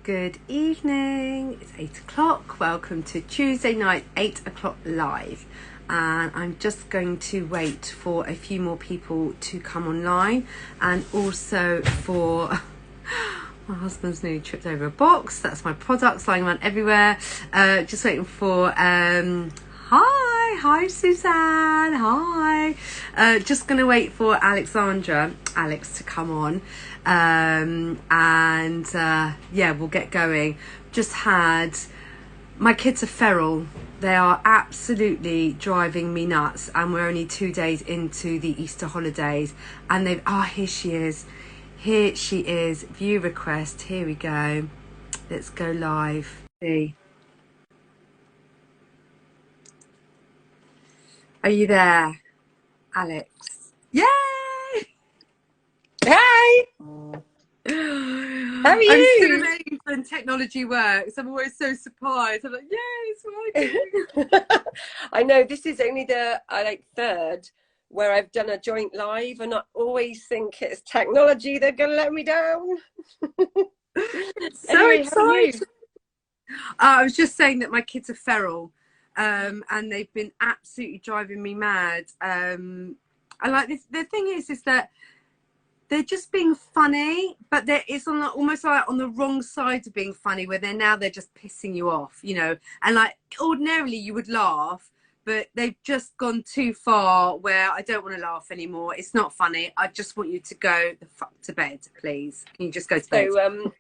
Good evening. It's 8 o'clock. Welcome to Tuesday night, 8 o'clock live. And I'm just going to wait for a few more people to come online, and also for my husband's nearly tripped over a box. That's my products lying around everywhere. Just waiting for hi Suzanne, hi. Just gonna wait for Alex to come on, yeah, we'll get going. Just had, my kids are feral. They are absolutely driving me nuts, and we're only 2 days into the Easter holidays, and here she is, view request. Here we go, let's go live. See, are you there, Alex? Yay! Hi! How are you? I'm still amazed when technology works. I'm always so surprised. I'm like, yay, it's working. I know this is only the third where I've done a joint live, and I always think it's technology that's going to let me down. So anyway, excited. How are you? I was just saying that my kids are feral, and they've been absolutely driving me mad. I like this. The thing is that they're just being funny, but it's almost like on the wrong side of being funny, where they're just pissing you off, you know. And like ordinarily you would laugh, but they've just gone too far where I don't want to laugh anymore. It's not funny. I just want you to go the fuck to bed, please. Can you just go to bed? So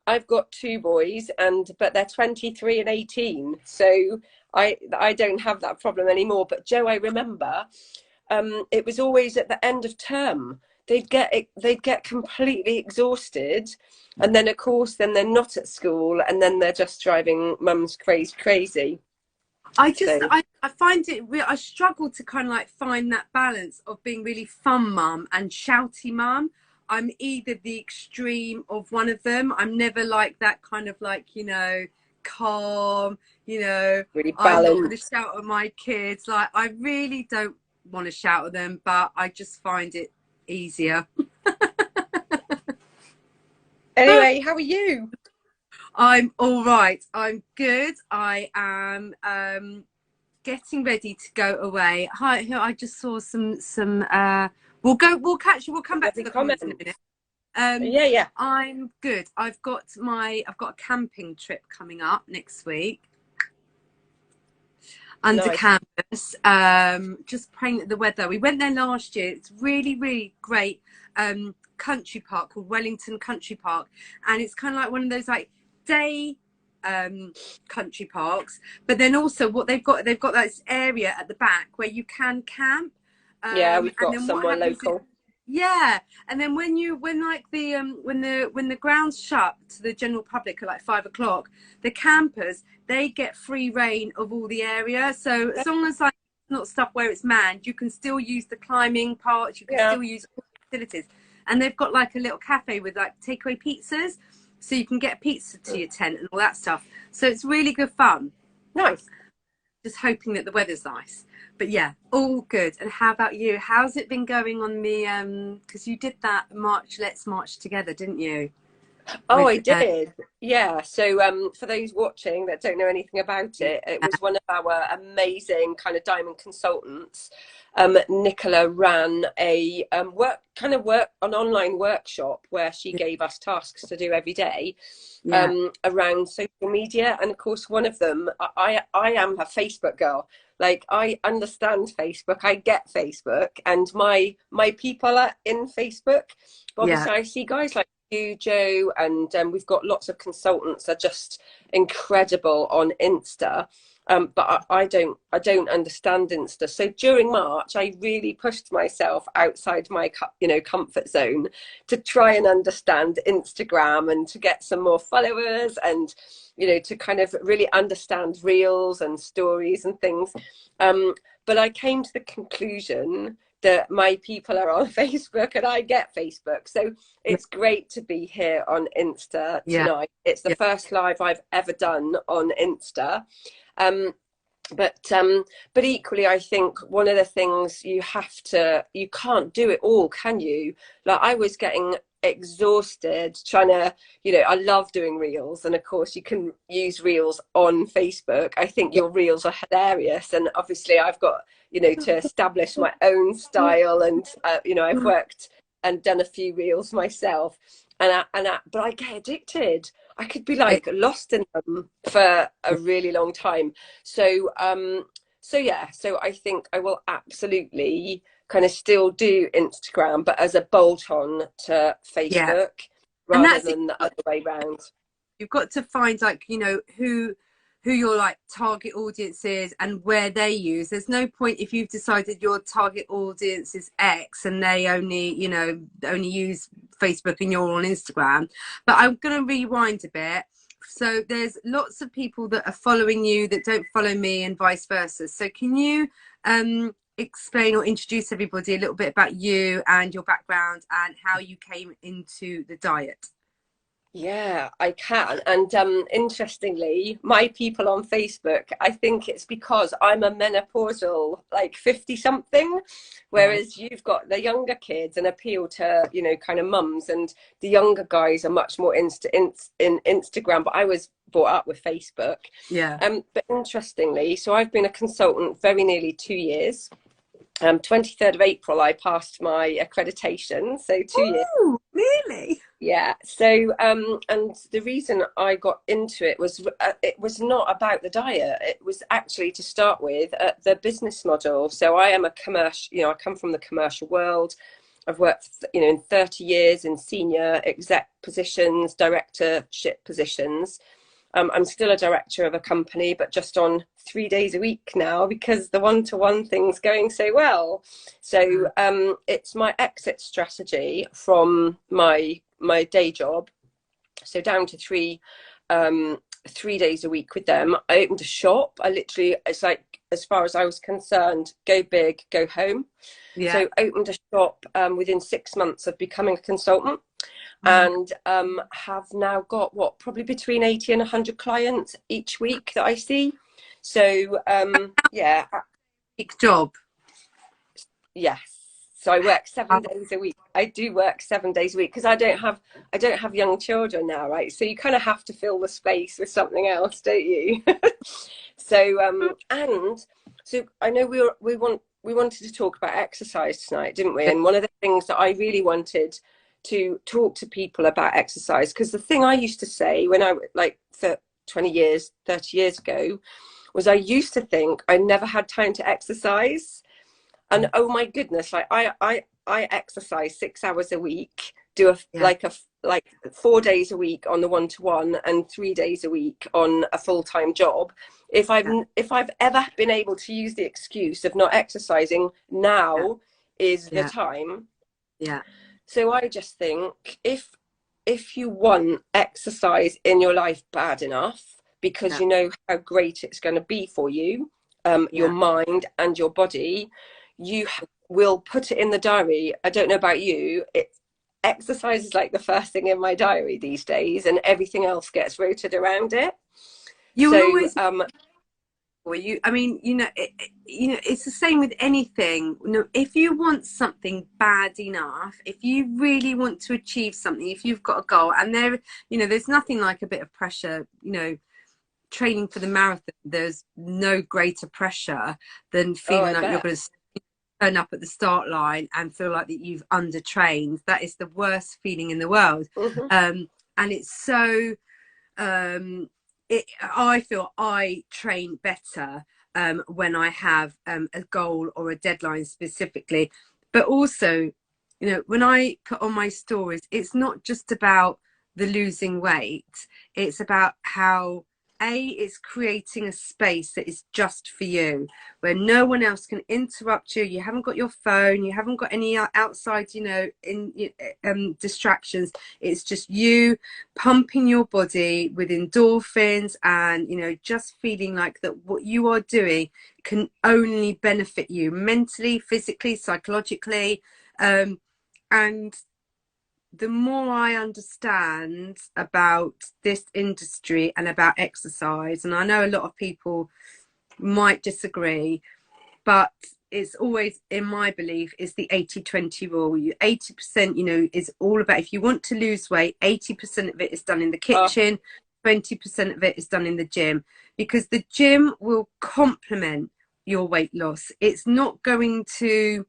I've got 2 boys, but they're 23 and 18, so I don't have that problem anymore. But Joe, I remember it was always at the end of term. They'd get completely exhausted, and then of course then they're not at school, and then they're just driving mum's crazy. I find it real. I struggle to kind of like find that balance of being really fun mum and shouty mum. I'm either the extreme of one of them. I'm never like that kind of like, you know, calm, you know, Really I'm not going to balanced. shout at my kids. Like, I really don't want to shout at them, but I just find it easier. Anyway, how are you? I'm all right. I'm good. I am getting ready to go away. Hi, I just saw some we'll come back to the comments in a minute. Yeah. I'm good. I've got a camping trip coming up next week. Under Nice. canvas. Just praying that the weather. We went there last year. It's really, really great country park called Wellington Country Park, and it's kind of like one of those like day country parks, but then also what they've got this area at the back where you can camp. Yeah, we've got somewhere local. Yeah, and then when the grounds shut to the general public at like 5 o'clock, the campers, they get free reign of all the area. So as long as like not stuff where it's manned, you can still use the climbing parts, you can still use all the facilities. And they've got like a little cafe with like takeaway pizzas, so you can get pizza to your tent and all that stuff. So it's really good fun. Nice. Just hoping that the weather's nice. But yeah, all good. And how about you? How's it been going on the because you did that Let's March Together, didn't you? Oh, I did. Yeah. So for those watching that don't know anything about it, it was one of our amazing kind of diamond consultants. Nicola ran a an online workshop where she gave us tasks to do every day around social media. And of course, one of them, I am a Facebook girl. Like, I understand Facebook, I get Facebook, and my people are in Facebook. But obviously I see guys like you, Joe, and we've got lots of consultants that are just incredible on Insta. But I don't understand Insta. So during March, I really pushed myself outside my comfort zone to try and understand Instagram and to get some more followers, and to kind of really understand reels and stories and things. But I came to the conclusion that my people are on Facebook and I get Facebook. So it's great to be here on Insta tonight. It's the first live I've ever done on Insta. But equally, I think one of the things you can't do it all, can you? Like, I was getting exhausted trying to, you know, I love doing reels, and of course you can use reels on Facebook. I think Yeah. your reels are hilarious, and obviously I've got, you know, to establish my own style, and you know, I've worked and done a few reels myself, but I get addicted. I could be like lost in them for a really long time. So so yeah, so I think I will absolutely kind of still do Instagram, but as a bolt on to Yeah. Facebook And rather that's it. than the other way round. You've got to find, like, you know, who your like target audience is and where they use. There's no point if you've decided your target audience is X and they only, you know, only use Facebook and you're on Instagram. But I'm going to rewind a bit. So there's lots of people that are following you that don't follow me, and vice versa. So can you explain or introduce everybody a little bit about you and your background and how you came into the diet? Yeah, I can. And interestingly, my people on Facebook, I think it's because I'm a menopausal, like 50 something, Right. whereas you've got the younger kids and appeal to, you know, kind of mums, and the younger guys are much more in Instagram. But I was brought up with Facebook. Yeah. But interestingly, so I've been a consultant very nearly 2 years. 23rd of April, I passed my accreditation, so 2 years. Oh, really? Yeah. So, and the reason I got into it was not about the diet. It was actually to start with the business model. So I am a commercial, you know, I come from the commercial world. I've worked, you know, in 30 years in senior exec positions, directorship positions. I'm still a director of a company, but just on 3 days a week now because the one-to-one thing's going so well. So it's my exit strategy from my day job. So down to 3 days a week with them. I opened a shop. I literally, it's like, as far as I was concerned, go big, go home. Yeah. So opened a shop within 6 months of becoming a consultant, Oh, and have now got what, probably between 80 and 100 clients each week that I see. So yeah, big job. yes. So I work 7 days a week. I do work 7 days a week because I don't have young children now, right? So you kind of have to fill the space with something else, don't you? So and so I know we wanted to talk about exercise tonight, didn't we? And one of the things that I really wanted to talk to people about exercise, because the thing I used to say when I, like, 20 years, 30 years ago, was I used to think I never had time to exercise. And oh my goodness, like I exercise 6 hours a week, do Yeah. like 4 days a week on the one-to-one and 3 days a week on a full-time job. Yeah. If I've ever been able to use the excuse of not exercising, Yeah. now is the Yeah. time. Yeah. So I just think if you want exercise in your life bad enough, because Yeah. you know how great it's going to be for you, your Yeah. mind and your body, you will put it in the diary. I don't know about you, exercise is like the first thing in my diary these days, and everything else gets rotated around it. You will So always for you. I mean, you know, you know, it's the same with anything. You know, if you want something bad enough, if you really want to achieve something, if you've got a goal, and there, you know, there's nothing like a bit of pressure. You know, training for the marathon, there's no greater pressure than oh, feeling I like you're bet. going to turn up at the start line and feel like that you've undertrained. That is the worst feeling in the world. Hmm. And it's so I feel I train better when I have a goal or a deadline specifically. But also, you know, when I put on my stories, it's not just about the losing weight. It's about how it's creating a space that is just for you, where no one else can interrupt you. You haven't got your phone, you haven't got any outside, you know, distractions. It's just you pumping your body with endorphins, and, you know, just feeling like that what you are doing can only benefit you mentally, physically, psychologically. And the more I understand about this industry and about exercise, and I know a lot of people might disagree, but it's always, in my belief, is the 80-20 rule. 80%, you know, is all about, if you want to lose weight, 80% of it is done in the Oh, kitchen, 20% of it is done in the gym, because the gym will complement your weight loss. It's not going to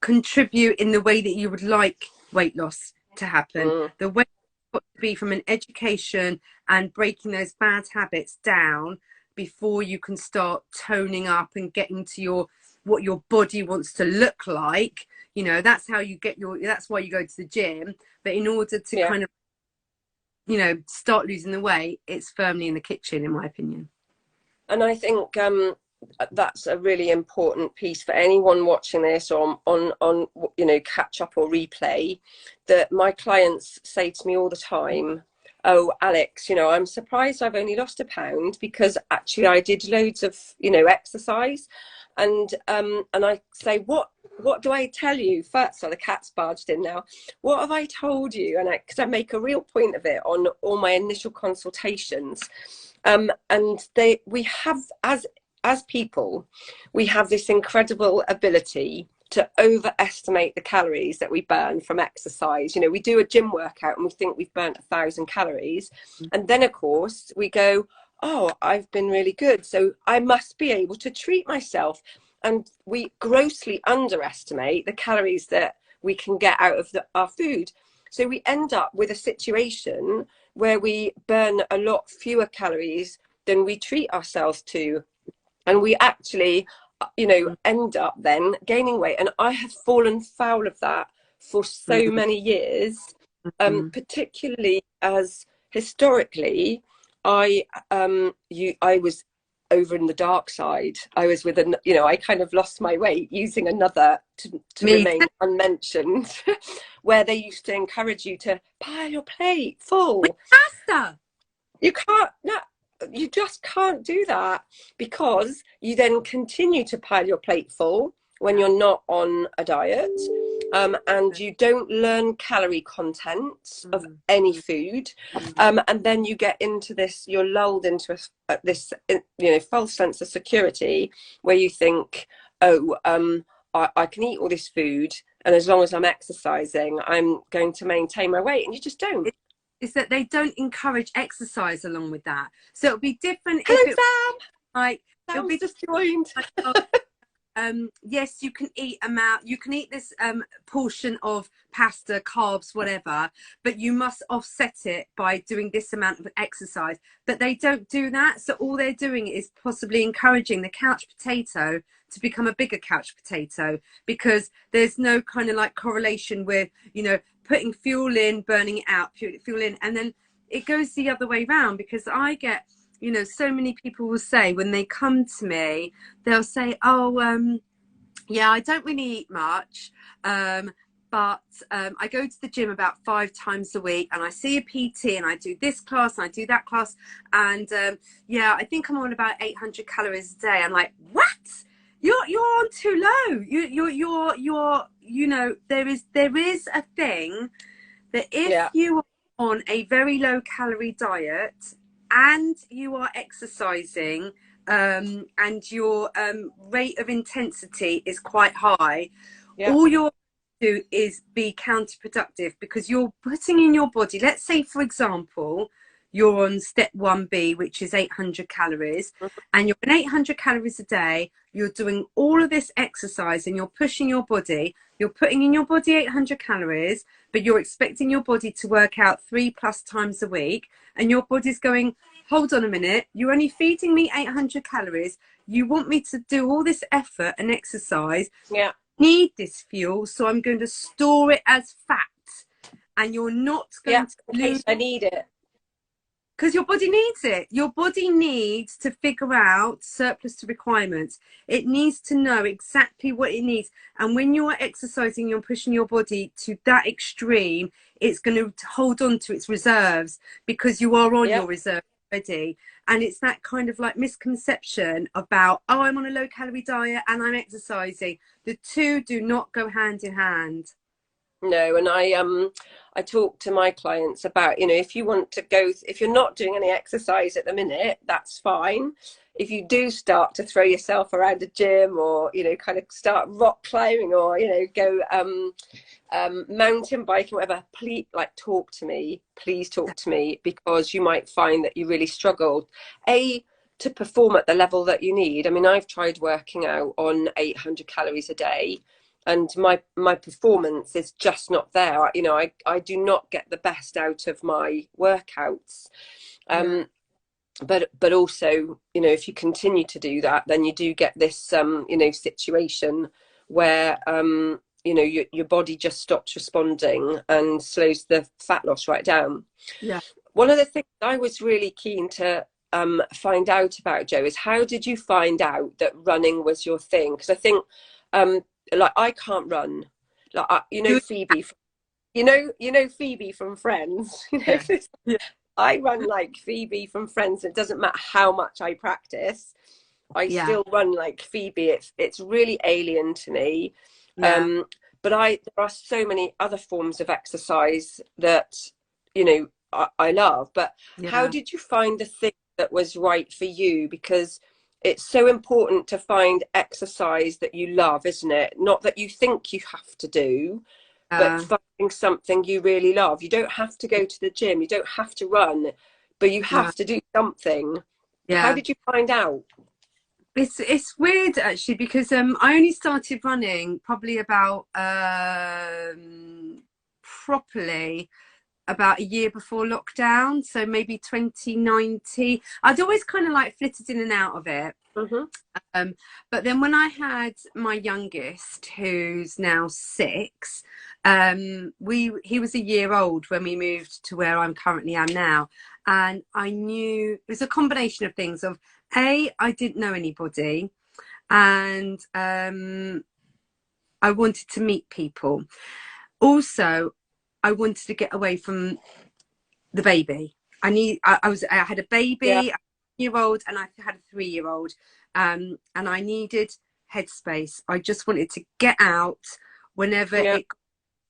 contribute in the way that you would like weight loss to happen. mm, The way it's got to be from an education and breaking those bad habits down before you can start toning up and getting to your what your body wants to look like. You know, that's how you get your, that's why you go to the gym. But in order to yeah. kind of, you know, start losing the weight, it's firmly in the kitchen, in my opinion. And I think that's a really important piece for anyone watching this on you know, catch up or replay, that my clients say to me all the time, oh, Alex, you know, I'm surprised I've only lost a pound, because actually I did loads of, you know, exercise. And I say, what do I tell you first? So the cat's barged in now. What have I told you? And because I make a real point of it on all my initial consultations. And we have, as people, we have this incredible ability to overestimate the calories that we burn from exercise. You know, we do a gym workout and we think we've burnt 1,000 calories. And then, of course, we go, oh, I've been really good, so I must be able to treat myself. And we grossly underestimate the calories that we can get out of our food. So we end up with a situation where we burn a lot fewer calories than we treat ourselves to. And we actually, you know, end up then gaining weight. And I have fallen foul of that for so many years, particularly as historically, I was over in the dark side. I was with you know, I kind of lost my weight using another to remain unmentioned, where they used to encourage you to pile your plate full. With pasta. You can't, no, you just can't do that, because you then continue to pile your plate full when you're not on a diet, and you don't learn calorie content of any food, and then you get into this, you're lulled into this, you know, false sense of security, where you think, oh, I can eat all this food, and as long as I'm exercising, I'm going to maintain my weight, and you just don't. Is that they don't encourage exercise along with that. So it'll be different. Hello, if it, Sam. like, Sam's be just joined. Yes, you can eat you can eat this portion of pasta, carbs, whatever, but you must offset it by doing this amount of exercise. But they don't do that. So all they're doing is possibly encouraging the couch potato to become a bigger couch potato, because there's no kind of like correlation with, you know, putting fuel in, burning it out, fuel in, and then it goes the other way around. Because I get, you know, so many people will say when they come to me, they'll say, oh, yeah, I don't really eat much, but I go to the gym about 5 times a week, and I see a PT, and I do this class and I do that class, and yeah, I think I'm on about 800 calories a day. I'm like, what? You're on too low. You're you know, there is a thing that if you are on a very low calorie diet and you are exercising, and your rate of intensity is quite high, all you're do is be counterproductive, because you're putting in your body, let's say for example you're on step 1B, which is 800 calories, and you're on 800 calories a day, you're doing all of this exercise and you're pushing your body, you're putting in your body 800 calories, but you're expecting your body to work out 3+ times a week, and your body's going, hold on a minute, you're only feeding me 800 calories, you want me to do all this effort and exercise, need this fuel, so I'm going to store it as fat, and you're not going to lose. I need it. Because your body needs it. Your body needs to figure out surplus to requirements. It needs to know exactly what it needs. And when you're exercising, you're pushing your body to that extreme, it's going to hold on to its reserves, because you are on your reserve already. And it's that kind of like misconception about, oh, I'm on a low calorie diet and I'm exercising. The two do not go hand in hand. No, and I talk to my clients about, if you want to go, if you're not doing any exercise at the minute, that's fine. If you do start to throw yourself around a gym, or kind of start rock climbing, or go mountain biking, whatever, please, like, talk to me. Please talk to me, because you might find that you really struggle to perform at the level that you need. I mean, I've tried working out on 800 calories a day, and my performance is just not there. I do not get the best out of my workouts. But also, if you continue to do that, then you do get this situation where your body just stops responding and slows the fat loss right down. One of the things I was really keen to find out about, Jo, is how did you find out that running was your thing? Because I think like, I can't run, like, Phoebe, Phoebe from Friends. I run like Phoebe from Friends. It doesn't matter how much I practice, I still run like Phoebe. It's really alien to me. But there are so many other forms of exercise that I love. But how did you find the thing that was right for you? Because it's so important to find exercise that you love, isn't it? Not that you think you have to do, but finding something you really love. You don't have to go to the gym, you don't have to run, but you have to do something. How did you find out? It's weird, actually, because I only started running probably about properly about a year before lockdown, so maybe 2019. I'd always kind of like flitted in and out of it. But then when I had my youngest, who's now 6, he was a year old when we moved to where I'm currently am now, and I knew it was a combination of things. Of I didn't know anybody, and I wanted to meet people. Also, I wanted to get away from the baby. I had a baby, a 1-year-old, and I had a 3-year-old, and I needed headspace. I just wanted to get out whenever it got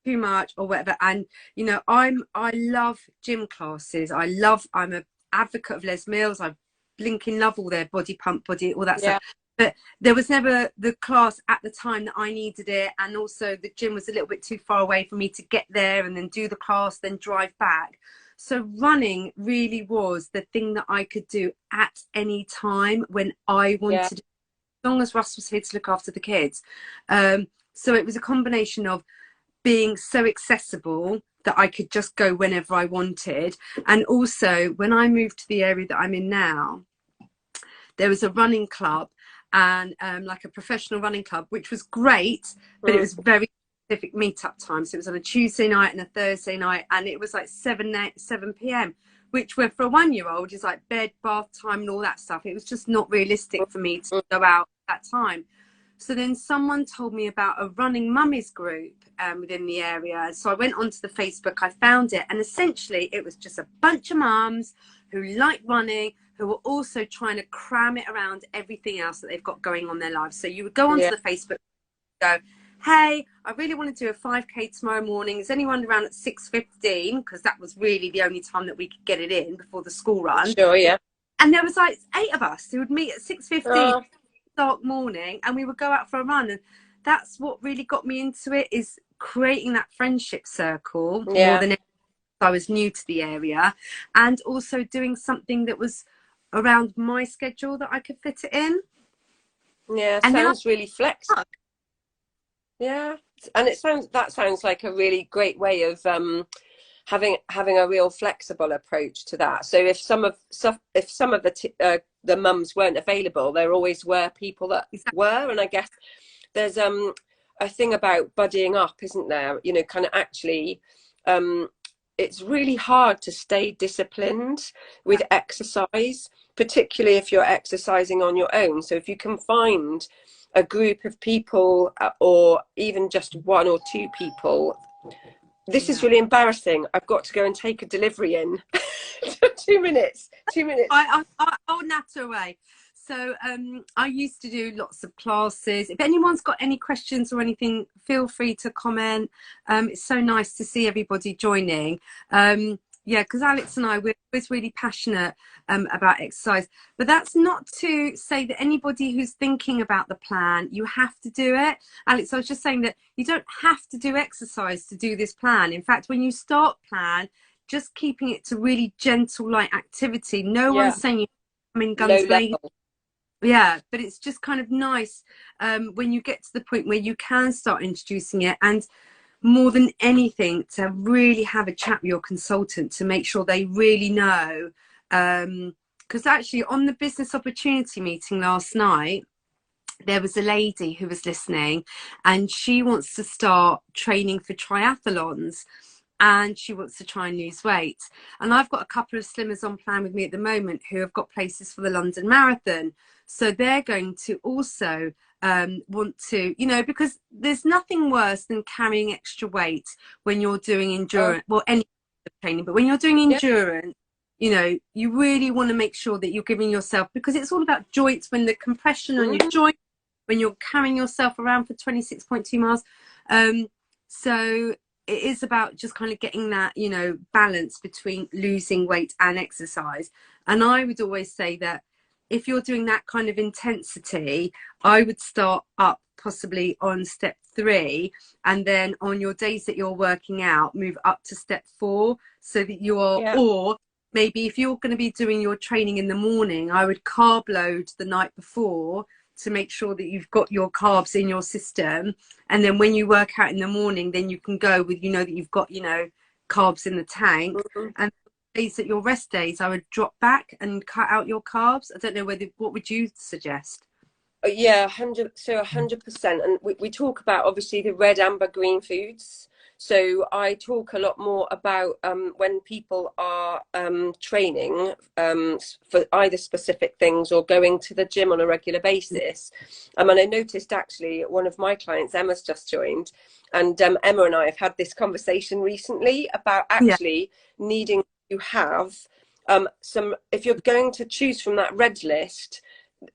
too much or whatever. And I love gym classes. I'm an advocate of Les Mills. I blinking love all their body pump, all that stuff. But there was never the class at the time that I needed it, and also the gym was a little bit too far away for me to get there and then do the class, then drive back. So running really was the thing that I could do at any time when I wanted, as long as Russ was here to look after the kids. So it was a combination of being so accessible that I could just go whenever I wanted. And also, when I moved to the area that I'm in now, there was a running club, and like a professional running club, which was great, but it was very specific meet-up time. So it was on a Tuesday night and a Thursday night, and it was like 7 p.m, which for a 1-year-old is like bed, bath time and all that stuff. It was just not realistic for me to go out at that time. So then someone told me about a running mummies group within the area. So I went onto the Facebook, I found it, and essentially it was just a bunch of mums who like running, who were also trying to cram it around everything else that they've got going on in their lives. So you would go onto the Facebook, go, hey, I really want to do a 5K tomorrow morning. Is anyone around at 6:15? Because that was really the only time that we could get it in before the school run. Sure, yeah. And there was like 8 of us who would meet at 6:15, dark morning, and we would go out for a run. And that's what really got me into it, is creating that friendship circle more than I was new to the area, and also doing something that was around my schedule that I could fit it in. Yeah, and sounds really flexible. Yeah, and that sounds like a really great way of having a real flexible approach to that. So if some of the mums weren't available, there always were people that were. And I guess there's a thing about buddying up, isn't there? Kind of actually. It's really hard to stay disciplined with exercise, particularly if you're exercising on your own. So if you can find a group of people, or even just 1 or 2 people, this is really embarrassing. I've got to go and take a delivery in. 2 minutes. I'll natter away. So I used to do lots of classes. If anyone's got any questions or anything, feel free to comment. It's so nice to see everybody joining. Yeah, because Alex and I, we're always really passionate about exercise. But that's not to say that anybody who's thinking about the plan, you have to do it. Alex, I was just saying that you don't have to do exercise to do this plan. In fact, when you start plan, just keeping it to really gentle, light activity. No Yeah, one's saying you come in low guns blazing. level. Yeah, but it's just kind of nice when you get to the point where you can start introducing it, and more than anything, to really have a chat with your consultant to make sure they really know. Because actually, on the business opportunity meeting last night, there was a lady who was listening, and she wants to start training for triathlons. And she wants to try and lose weight. And I've got a couple of slimmers on plan with me at the moment who have got places for the London Marathon. So they're going to also want to, you know, because there's nothing worse than carrying extra weight when you're doing Oh, endurance, well, any training, but when you're doing yeah. endurance, you know, you really want to make sure that you're giving yourself, because it's all about joints, when the compression on your Mhm. joint, when you're carrying yourself around for 26.2 miles. So it is about just kind of getting that, you know, balance between losing weight and exercise. And I would always say that if you're doing that kind of intensity, I would start up possibly on step 3, and then on your days that you're working out, move up to step 4, so that you are, Yeah. or maybe if you're going to be doing your training in the morning, I would carb load the night before to make sure that you've got your carbs in your system, and then when you work out in the morning, then you can go with, you know, that you've got, you know, carbs in the tank. Mhm. And days that your rest days, I would drop back and cut out your carbs. I don't know whether, what would you suggest? Yeah, 100%. And we talk about obviously the red, amber, green foods. So I talk a lot more about when people are training for either specific things or going to the gym on a regular basis. And I noticed actually one of my clients, Emma's just joined, and Emma and I have had this conversation recently about Yeah, actually needing to have some, if you're going to choose from that red list,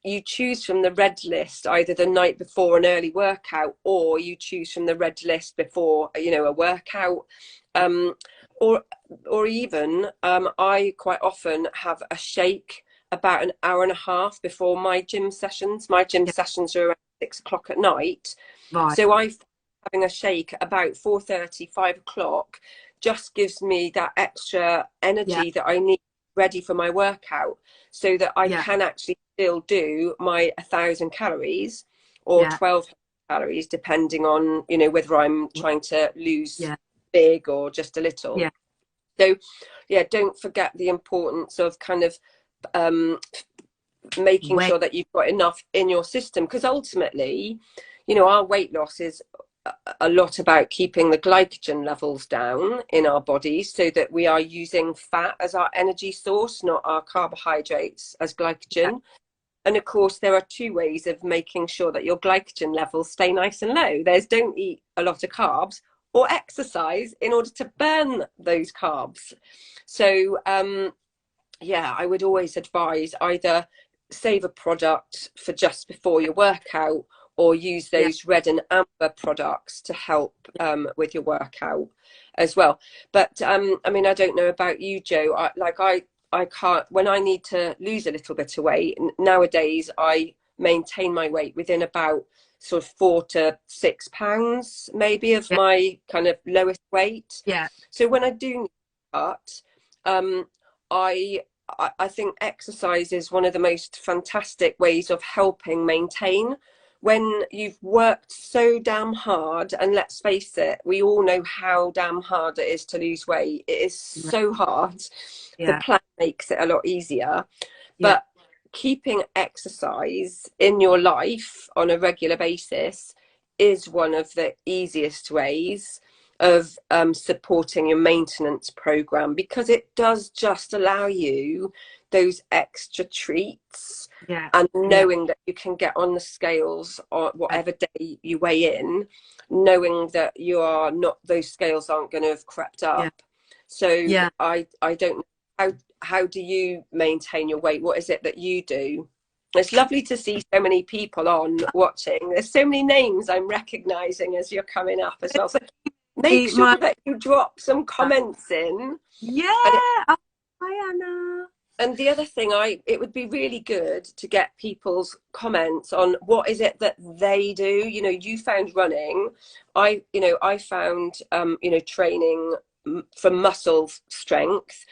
you choose from the red list either the night before an early workout, or you choose from the red list before, you know, a workout, um, or even I quite often have a shake about an hour and a half before my gym sessions. My gym yeah, sessions are around 6 o'clock at night, right. so I having a shake about 4:30, 5 o'clock just gives me that extra Yeah, energy that I need ready for my workout, so that I yeah, can actually still do my 1,000 calories or yeah, 1,200 calories, depending on, you know, whether I'm trying to lose yeah, big or just a little. yeah. So yeah, don't forget the importance of kind of um, making Wait, sure that you've got enough in your system, because ultimately, you know, our weight loss is a lot about keeping the glycogen levels down in our bodies, so that we are using fat as our energy source, not our carbohydrates as yeah, glycogen. And of course, there are two ways of making sure that your glycogen levels stay nice and low. There's don't eat a lot of carbs, or exercise in order to burn those carbs. So yeah, I would always advise either save a product for just before your workout, or use yeah, those red and amber products to help with your workout as well. But I mean, I don't know about you, Joe. I can't, when I need to lose a little bit of weight nowadays, I maintain my weight within about sort of 4 to 6 pounds maybe of yeah, my kind of lowest weight. yeah, So when I do need to cut, um, I I think exercise is one of the most fantastic ways of helping maintain. When you've worked so damn hard, and let's face it, we all know how damn hard it is to lose weight. It is so hard. The yeah, plan makes it a lot easier. yeah, But keeping exercise in your life on a regular basis is one of the easiest ways of supporting your maintenance program, because it does just allow you those extra treats, yeah, and yeah, knowing that you can get on the scales or yeah, whatever day you weigh in, knowing that you are not, those scales aren't going to have crept yeah, up. So yeah. I don't know, how do you maintain your weight? What is it that you do? It's lovely to see so many people on watching. There's so many names I'm recognizing as you're coming up as well. So make sure that you drop some comments in. Yeah. Hi, Anna. And the other thing, it would be really good to get people's comments on what is it that they do. You know, you found running. I found, training for muscle strength.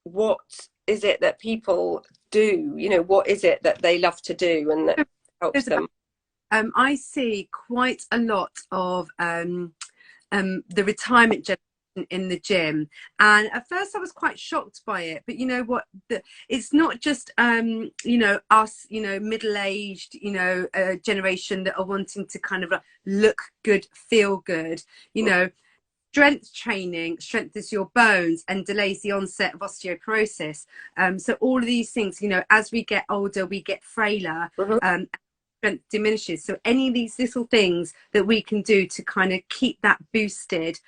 What is it that people do? You know, what is it that they love to do and that helps them? I see quite a lot of the retirement generation in the gym, and at first I was quite shocked by it, but you know what, it's not just us, middle-aged, generation that are wanting to kind of look good, feel good. Strength training strengthens your bones and delays the onset of osteoporosis. So all of these things, as we get older, we get frailer. Strength diminishes. So any of these little things that we can do to kind of keep that boosted,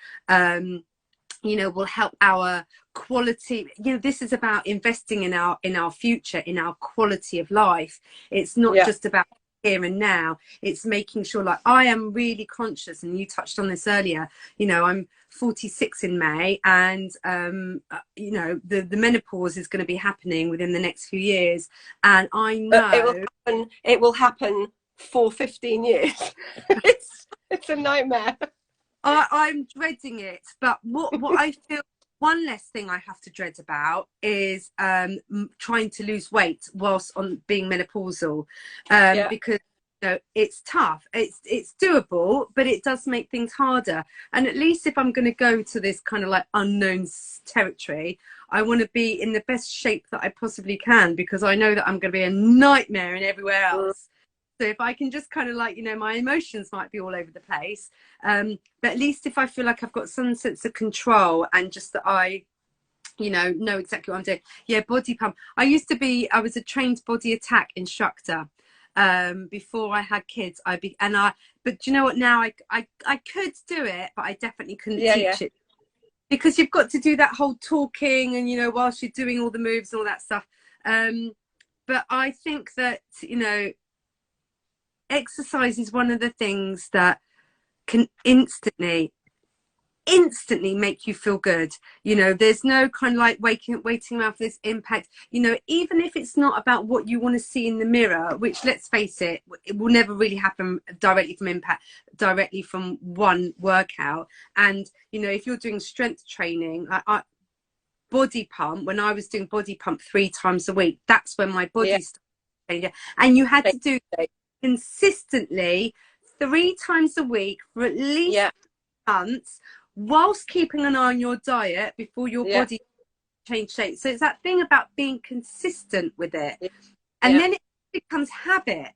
will help our quality. This is about investing in our future, in our quality of life. It's not just about here and now. It's making sure, like, I am really conscious, and you touched on this earlier, I'm 46 in May, and the menopause is going to be happening within the next few years, and I know it will happen for 15 years. It's a nightmare. I'm dreading it, but what I feel, one less thing I have to dread about is trying to lose weight whilst on being menopausal, because it's tough. It's doable, but it does make things harder. And at least if I'm going to go to this kind of like unknown territory, I want to be in the best shape that I possibly can, because I know that I'm going to be a nightmare in everywhere else. So if I can just kind of like, my emotions might be all over the place, but at least if I feel like I've got some sense of control, and just that I know exactly what I'm doing. Yeah, body pump. I was a trained body attack instructor before I had kids. But you know what, now I could do it, but I definitely couldn't teach it, because you've got to do that whole talking and whilst you're doing all the moves and all that stuff. But I think that exercise is one of the things that can instantly make you feel good. There's no kind of like waiting around for this impact. Even if it's not about what you want to see in the mirror, which, let's face it, it will never really happen directly from one workout. And if you're doing strength training, like body pump, when I was doing body pump 3 times a week, that's when my body started changing. And you had to do consistently 3 times a week for at least months, whilst keeping an eye on your diet before your body change shape. So it's that thing about being consistent with it, and then it becomes habit.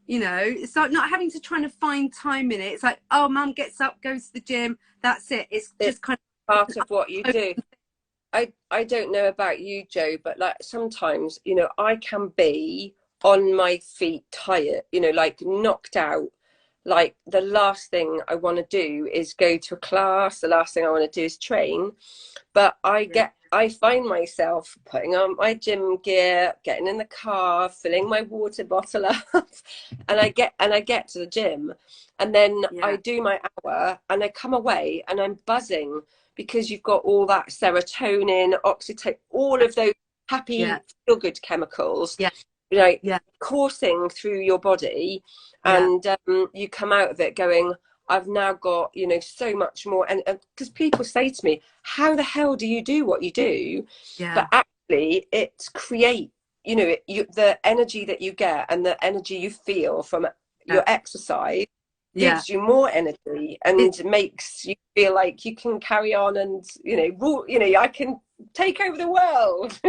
It's like not having to try to find time in it. It's like, oh, mum gets up, goes to the gym, that's it. It's just kind of part of what you do. I don't know about you, Jo, but like sometimes I can be on my feet tired, like knocked out. Like the last thing I want to do is go to a class. The last thing I want to do is train. But I find myself putting on my gym gear, getting in the car, filling my water bottle up, and I get to the gym, and then I do my hour, and I come away and I'm buzzing, because you've got all that serotonin, oxytocin, all of those happy feel good chemicals. Coursing through your body, and you come out of it going, I've now got so much more. And because people say to me, how the hell do you do what you do? But actually it's the energy that you get and the energy you feel from your exercise gives you more energy, and makes you feel like you can carry on, and I can take over the world.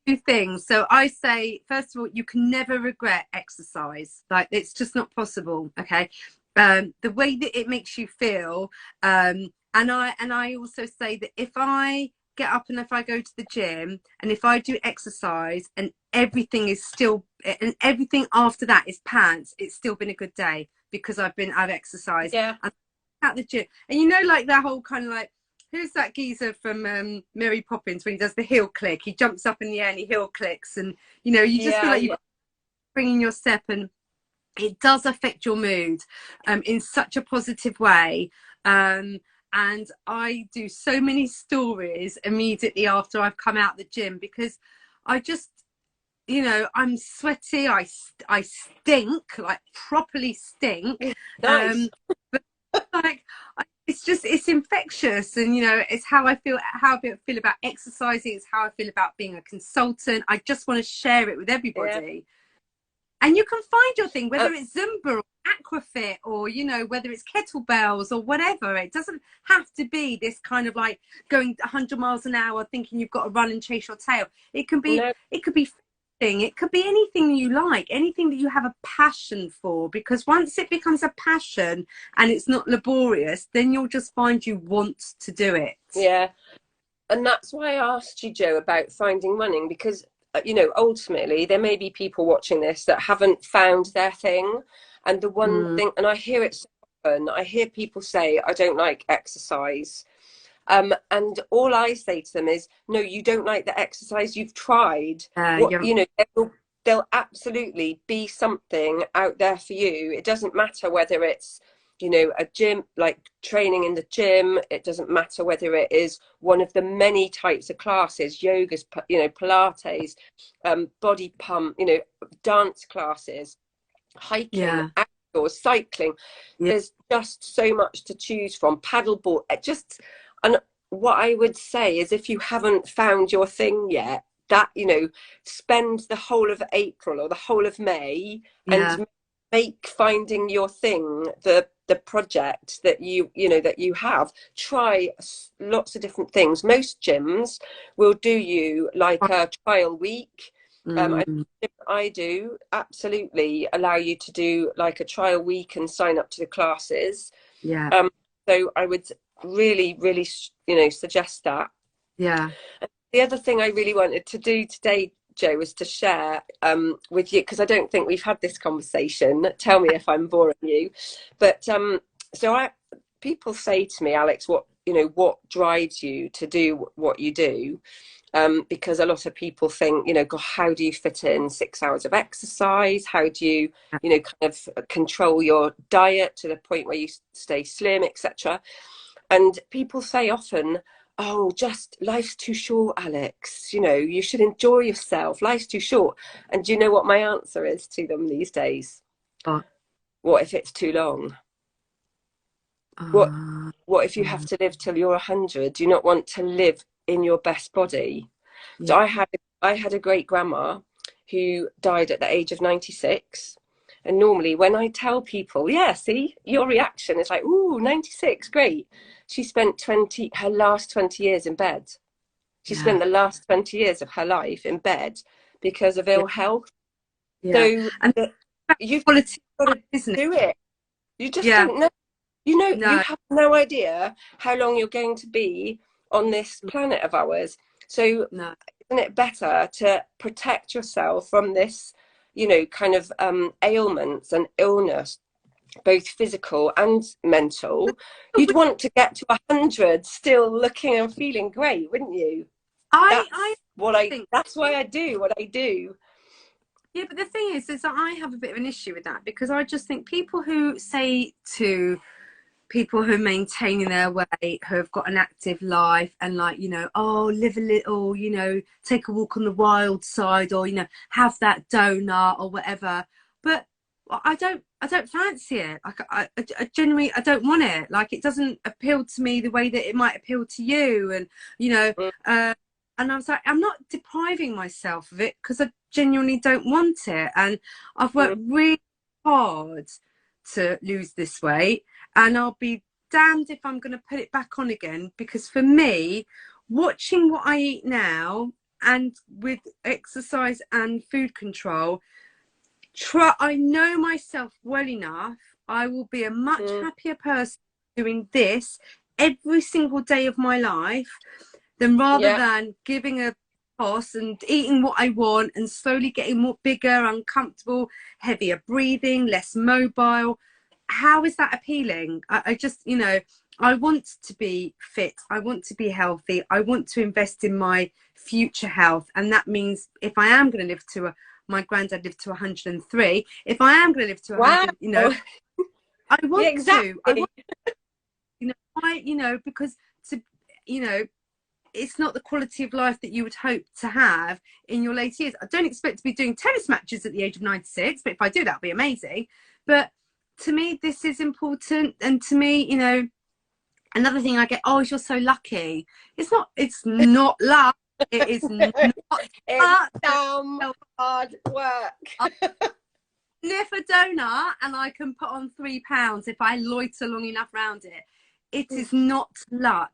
Two things. So I say, first of all, you can never regret exercise. Like, it's just not possible. Okay. The way that it makes you feel, and I also say that if I get up and if I go to the gym and if I do exercise and everything after that is pants, it's still been a good day, because I've exercised. I'm at the gym, and like that whole kind of like, who's that geezer from Mary Poppins when he does the heel click? He jumps up in the air and he heel clicks, and you know, you just feel Yeah, like you're yeah. bringing your step, and it does affect your mood in such a positive way. And I do so many stories immediately after I've come out the gym, because I just, you know, I'm sweaty. I stink, like properly stink. Nice. Um, but like, it's just, it's infectious, and you know, it's how I feel, how I feel about exercising. It's how I feel about being a consultant. I just want to share it with Yeah. everybody. And you can find your thing, Uh, whether it's Zumba or Aquafit, or, you know, whether it's kettlebells or whatever. It doesn't have to be this kind of like going 100 miles an hour thinking you've got to run and chase your tail. no, It could be fishing, it could be anything you like, anything that you have a passion for, because once it becomes a passion and it's not laborious, then you'll just find you want to do it. yeah. And that's why I asked you, Jo, about finding running, because, you know, ultimately there may be people watching this that haven't found their thing. And the one Mm, thing, and I hear it so often, I hear people say, I don't like exercise. And all I say to them is, no, you don't like the exercise, you've tried. What, yeah, you know, there'll absolutely be something out there for you. It doesn't matter whether it's, you know, a gym, like training in the gym. It doesn't matter whether it is one of the many types of classes, yogas, you know, Pilates, body pump, you know, dance classes, hiking, yeah, outdoors, cycling. yeah, There's just so much to choose from. Paddleboard, it just, and what I would say is, if you haven't found your thing yet, that, you know, spend the whole of April or the whole of May yeah, and make finding your thing the project that you know that you have. Try lots of different things. Most gyms will do you like a trial week. mm, I do absolutely allow you to do like a trial week and sign up to the classes. yeah, um so I would really, really, you know, suggest that. yeah. The other thing I really wanted to do today, Jo, was to share with you, because I don't think we've had this conversation. Tell me if I'm boring you. But so I, people say to me, Alex, what, you know, what drives you to do what you do? Because a lot of people think, you know, God, how do you fit in 6 hours of exercise? How do you, you know, kind of control your diet to the point where you stay slim, etc.? And people say often, oh, just life's too short, Alex. You know, you should enjoy yourself. Life's too short. And do you know what my answer is to them these days? Oh, What if it's too long? What uh, what if you have to live till you're 100? Do you not want to live in your best body? So yeah. I had a great grandma who died at the age of 96. And normally when I tell people, yeah, see, your reaction is like, ooh, 96, great. She spent her last 20 years in bed. She Yeah, spent the last 20 years of her life in bed because of yeah, ill health. yeah. So And that's you've quality got of to life, isn't it? do it. You just Yeah, don't know. You know, you no, have no idea how long you're going to be on this planet of ours. So no. isn't it better to protect yourself from this, you know, kind of ailments and illness, both physical and mental? But You'd want to get to 100 still looking and feeling great, wouldn't you? I That's what I, think, that's why I do what I do. yeah, but the thing is that I have a bit of an issue with that, because I just think people who say to people who are maintaining their weight, who have got an active life, and like, you know, oh, live a little, you know, take a walk on the wild side, or, you know, have that donut or whatever. But I don't fancy it. Like, I genuinely, I don't want it. Like, it doesn't appeal to me the way that it might appeal to you. And, you know, Mm, and I was like, I'm not depriving myself of it, because I genuinely don't want it. And I've mm, worked really hard to lose this weight, and I'll be damned if I'm going to put it back on again, because for me, watching what I eat now, and with exercise and food control, I know myself well enough. I will be a much mm, happier person doing this every single day of my life, than rather yeah. than giving a toss and eating what I want and slowly getting more bigger, uncomfortable, heavier breathing, less mobile. How is that appealing? I just, you know, I want to be fit. I want to be healthy. I want to invest in my future health. And that means if I am going to live to my granddad lived to 103. If I am going to live to Wow. 100, I Yeah, want to. I exactly. want, because to, you know, it's not the quality of life that you would hope to have in your later years. I don't expect to be doing tennis matches at the age of 96, but if I do, that'll be amazing. But to me, this is important. And to me, another thing I get, oh, you're so lucky. It's not luck. It is not It's luck. damn hard I work. sniff a donut and I can put on 3 pounds if I loiter long enough around it. It is not luck.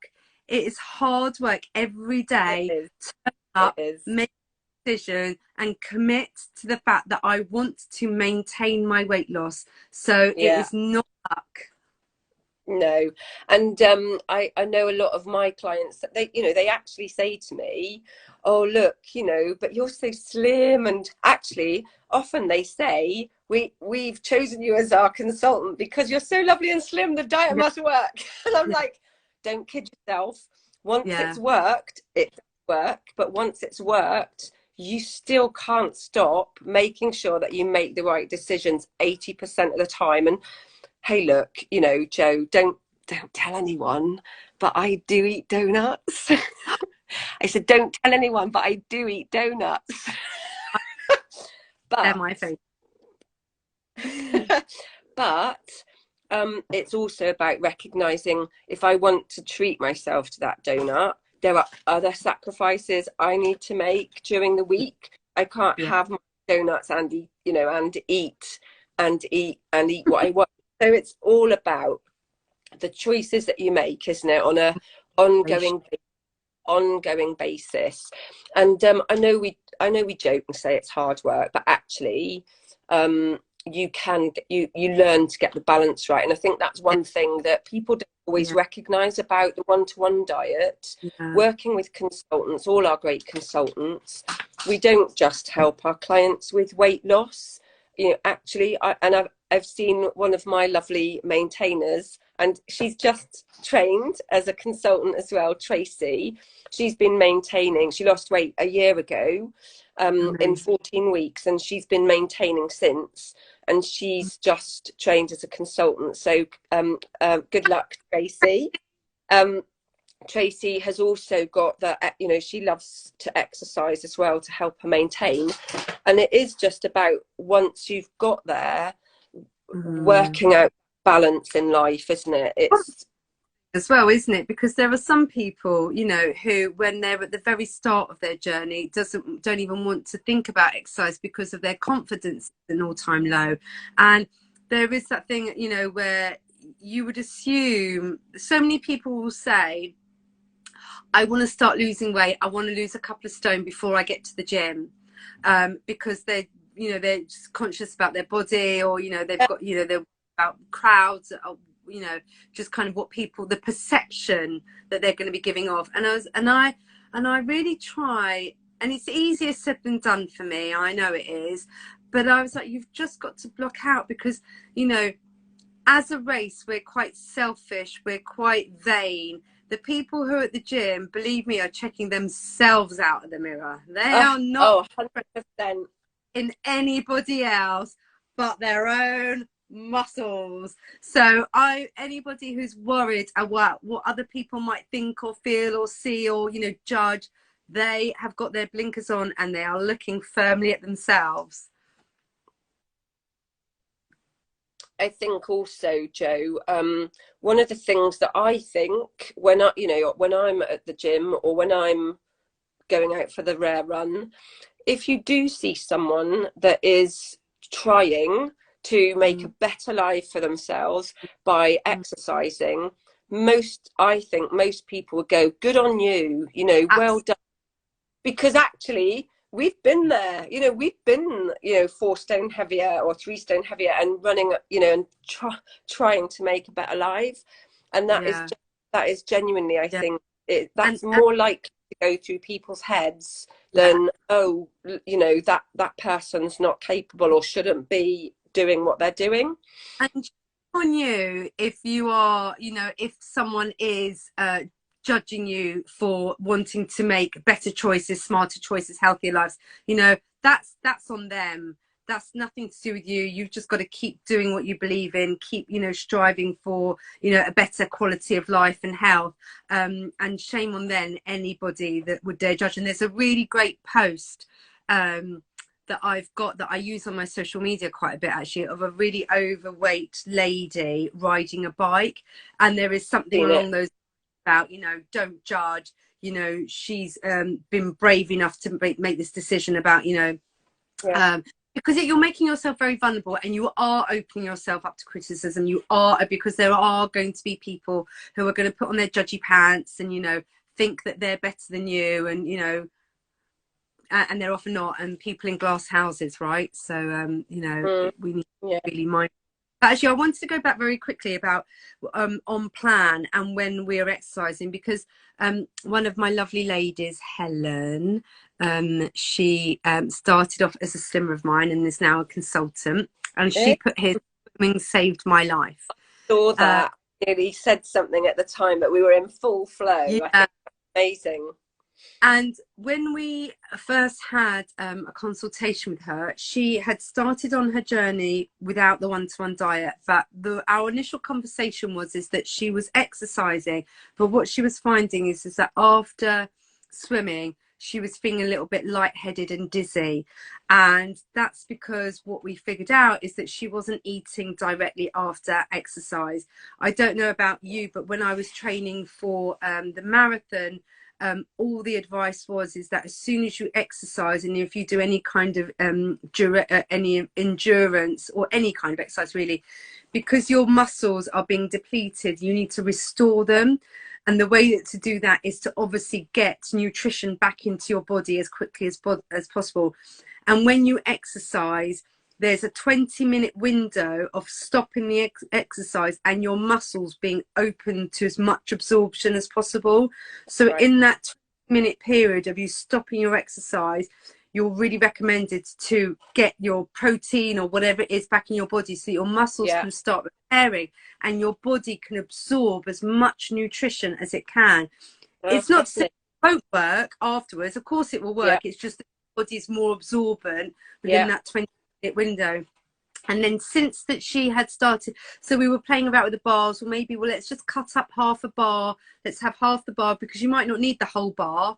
It is hard work every It day. is. Turn It up, is. make a decision, and commit to the fact that I want to maintain my weight loss. So it Yeah. is not luck. No. And I know a lot of my clients that they actually say to me, oh, look, but you're so slim. And actually, often they say, we've chosen you as our consultant because you're so lovely and slim, the diet Yeah, must work. And I'm yeah, like, don't kid yourself. Once yeah. it's worked, it does work. But once it's worked, you still can't stop making sure that you make the right decisions 80% of the time. And hey, look, Joe, don't tell anyone, but I do eat donuts. I said, don't tell anyone, but I do eat donuts. They're but my favorite. but it's also about recognizing if I want to treat myself to that donut, there are other sacrifices I need to make during the week. I can't Yeah. have my donuts and eat, and eat what I want. So it's all about the choices that you make, isn't it, on a ongoing basis. And I know we joke and say it's hard work, but actually you learn to get the balance right. And I think that's one thing that people don't always Yeah. recognize about the one-to-one diet. Yeah. Working with consultants, all our great consultants, we don't just help our clients with weight loss. Actually, I've seen one of my lovely maintainers, and she's just trained as a consultant as well, Tracy. She's been maintaining, she lost weight a year ago in Amazing. 14 weeks, and she's been maintaining since. And she's just trained as a consultant. So good luck, Tracy. Um, Tracy has also got that, she loves to exercise as well to help her maintain. And it is just about, once you've got there, Mm. working out balance in life, isn't it? It's As well, isn't it? Because there are some people, who, when they're at the very start of their journey, don't even want to think about exercise because of their confidence is an all-time low. And there is that thing, where you would assume, so many people will say, I want to start losing weight. I want to lose a couple of stone before I get to the gym, because they're just conscious about their body, or they've got they're about crowds, or just kind of what people, the perception that they're going to be giving off. And I really try, and it's easier said than done for me. I know it is, but I was like, you've just got to block out, because as a race, we're quite selfish, we're quite vain. The people who are at the gym, believe me, are checking themselves out of the mirror. They are not 100%. in anybody else but their own muscles. So anybody who's worried about what other people might think or feel or see or judge, they have got their blinkers on and they are looking firmly at themselves. I think also, Joe, one of the things that I think when I'm at the gym, or when I'm going out for the rare run, if you do see someone that is trying to make a better life for themselves by exercising, I think most people would go, good on you, well done. Because actually, we've been there, we've been 4 stone heavier or 3 stone heavier, and running, and trying to make a better life. And Yeah, that is genuinely, I yeah. think, and, that's and more likely to go through people's heads yeah, than, oh, that person's not capable or shouldn't be doing what they're doing. and on you if you are, you know, if someone is judging you for wanting to make better choices, smarter choices, healthier lives. You know, that's on them. That's nothing to do with you. You've just got to keep doing what you believe in, keep, you know, striving for, you know, a better quality of life and health. And shame on then anybody that would dare judge. And there's a really great post that I've got that I use on my social media quite a bit, actually, of a really overweight lady riding a bike. And there is something along those about, you know, don't judge. You know, she's been brave enough to make this decision about, you know, because you're making yourself very vulnerable, and you are opening yourself up to criticism. You are, because there are going to be people who are going to put on their judgy pants and, you know, think that they're better than you, and, you know, and they're often not, and people in glass houses, right? So you know, we need to really mind. But actually, I wanted to go back very quickly about on plan and when we are exercising, because one of my lovely ladies, Helen, she started off as a slimmer of mine and is now a consultant, and she put his "Swimming saved my life." Saw that. He said something at the time, but we were in full flow. Yeah. I think amazing. And when we first had a consultation with her, she had started on her journey without the one-to-one diet. But our initial conversation is that she was exercising, but what she was finding is that after swimming, she was feeling a little bit lightheaded and dizzy. And that's because what we figured out is that she wasn't eating directly after exercise. I don't know about you, but when I was training for the marathon, all the advice is that as soon as you exercise, and if you do any kind of any endurance or any kind of exercise really, because your muscles are being depleted, you need to restore them. And the way to do that is to obviously get nutrition back into your body as quickly as possible. And when you exercise, there's a 20-minute window of stopping the exercise and your muscles being open to as much absorption as possible. So in that 20-minute period of you stopping your exercise, you're really recommended to get your protein or whatever it is back in your body, so your muscles can start repairing and your body can absorb as much nutrition as it can. It's not to say it won't work afterwards. Of course it will work. It's just the body's more absorbent within that 20-minute window. And then since that she had started, so we were playing about with the bars, or maybe, well, let's just cut up half a bar, let's have half the bar, because you might not need the whole bar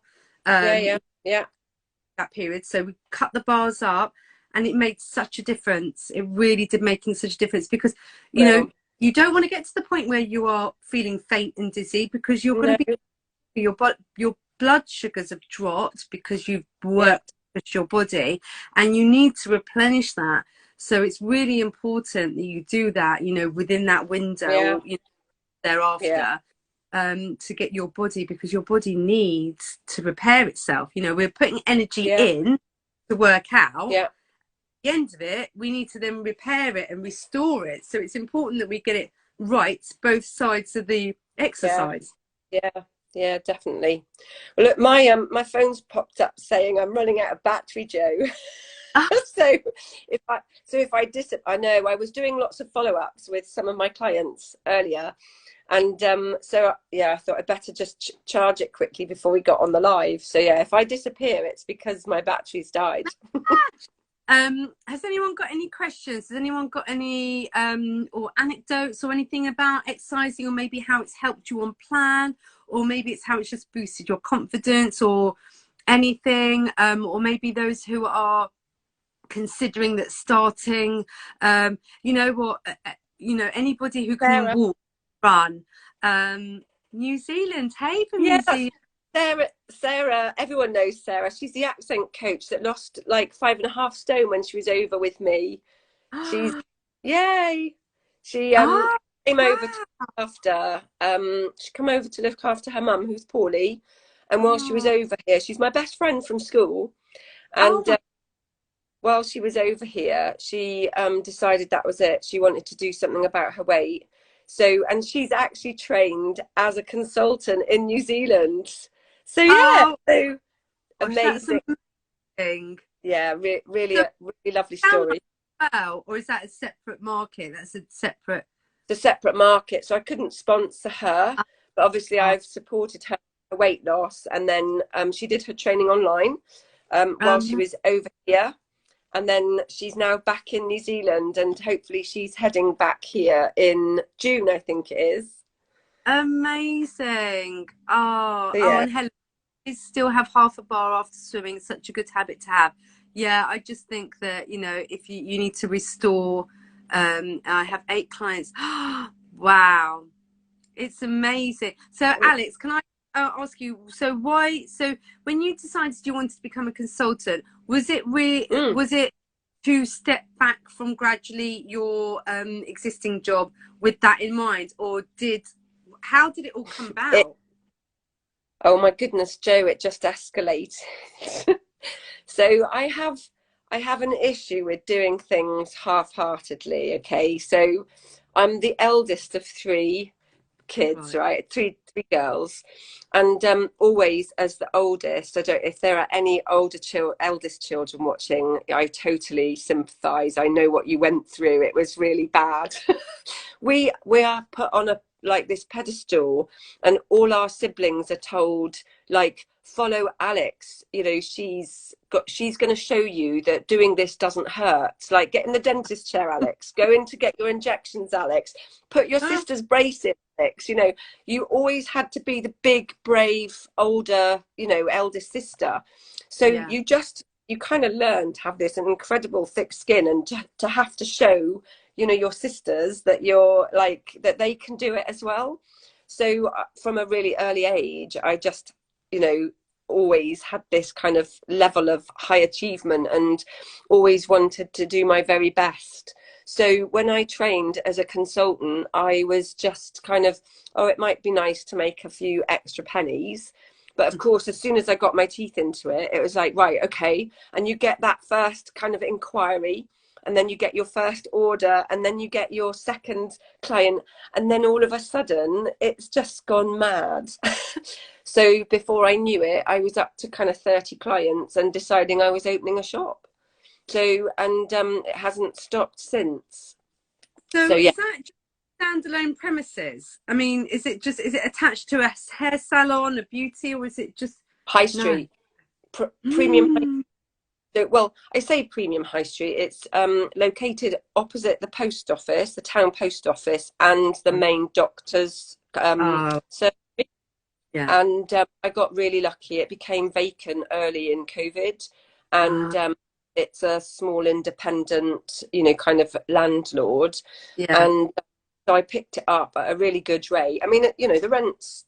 that period. So we cut the bars up, and it made such a difference. It really did, making such a difference, because you know, you don't want to get to the point where you are feeling faint and dizzy, because you're going to be, your blood sugars have dropped because you've worked with your body, and you need to replenish that. So it's really important that you do that, you know, within that window, you know, thereafter, to get your body, because your body needs to repair itself. You know, we're putting energy in to work out. At the end of it, we need to then repair it and restore it. So it's important that we get it right, both sides of the exercise. Yeah, definitely. Well, look, my phone's popped up saying I'm running out of battery, Jo. So if I know I was doing lots of follow-ups with some of my clients earlier, and so I thought I'd better just charge it quickly before we got on the live. So if I disappear, it's because my battery's died. Has anyone got any questions? Has anyone got any or anecdotes or anything about exercising, or maybe how it's helped you on plan, or maybe it's how it's just boosted your confidence, or anything, or maybe those who are considering that starting, you know what, you know, anybody who can walk, run. New Zealand, hey, from New Zealand. Sarah, everyone knows Sarah. She's the accent coach that lost like 5.5 stone when she was over with me. She's she came over to look after she came over to look after her mum, who's poorly, and while she was over here, she's my best friend from school, and while she was over here, she decided that was it. She wanted to do something about her weight. So, and she's actually trained as a consultant in New Zealand. So so amazing. Yeah, really a really lovely story. Wow, or is that a separate market? That's a separate. the separate market, so I couldn't sponsor her, but obviously I've supported her weight loss, and then she did her training online while she was over here, and then she's now back in New Zealand, and hopefully she's heading back here in June, I think it is. Amazing. Oh, So oh, yeah. and Helen, you still have half a bar after swimming. It's such a good habit to have. Yeah, I just think that, you know, if you need to restore, I have 8 clients. Wow. It's amazing. So, Alex, can I ask you, so when you decided you wanted to become a consultant, was it to step back from gradually your existing job with that in mind, or how did it all come about? Oh my goodness, Jo, it just escalated. So I have an issue with doing things half-heartedly, okay? So I'm the eldest of 3 kids, right? Three girls, and always as the oldest. I don't. If there are any eldest children watching, I totally sympathise. I know what you went through. It was really bad. We are put on a like this pedestal, and all our siblings are told like, follow Alex, you know, she's going to show you that doing this doesn't hurt, like get in the dentist chair, Alex, go in to get your injections, Alex, put your sister's brace in, Alex. You know, you always had to be the big brave older, you know, eldest sister. So you kind of learn to have this incredible thick skin, and to have to show, you know, your sisters that you're like, that they can do it as well. So from a really early age, I just, you know, always had this kind of level of high achievement and always wanted to do my very best. So when I trained as a consultant, I was just kind of, oh, it might be nice to make a few extra pennies. But of course, as soon as I got my teeth into it, it was like, right, okay. And you get that first kind of inquiry, and then you get your first order, and then you get your second client, and then all of a sudden it's just gone mad. So before I knew it, I was up to kind of 30 clients and deciding I was opening a shop. So, and it hasn't stopped since. So Yeah. is that just standalone premises? I mean, is it attached to a hair salon, a beauty, or is it just High street, premium high. So, well, I say premium high street. It's located opposite the post office, the town post office, and the main doctor's surgery. Yeah. And I got really lucky. It became vacant early in COVID, and it's a small independent, you know, kind of landlord. Yeah. And so I picked it up at a really good rate. I mean, you know, the rent's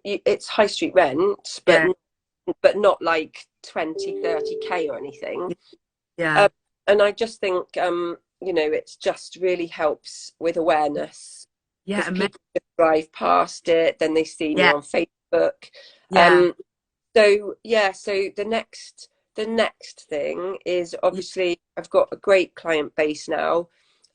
it's high street rent, but not like 20-30K or anything. Yeah. And I just think, you know, it's just really helps with awareness. Yeah. People just drive past it, then they see me on Facebook. Yeah. So the next thing is, obviously I've got a great client base now.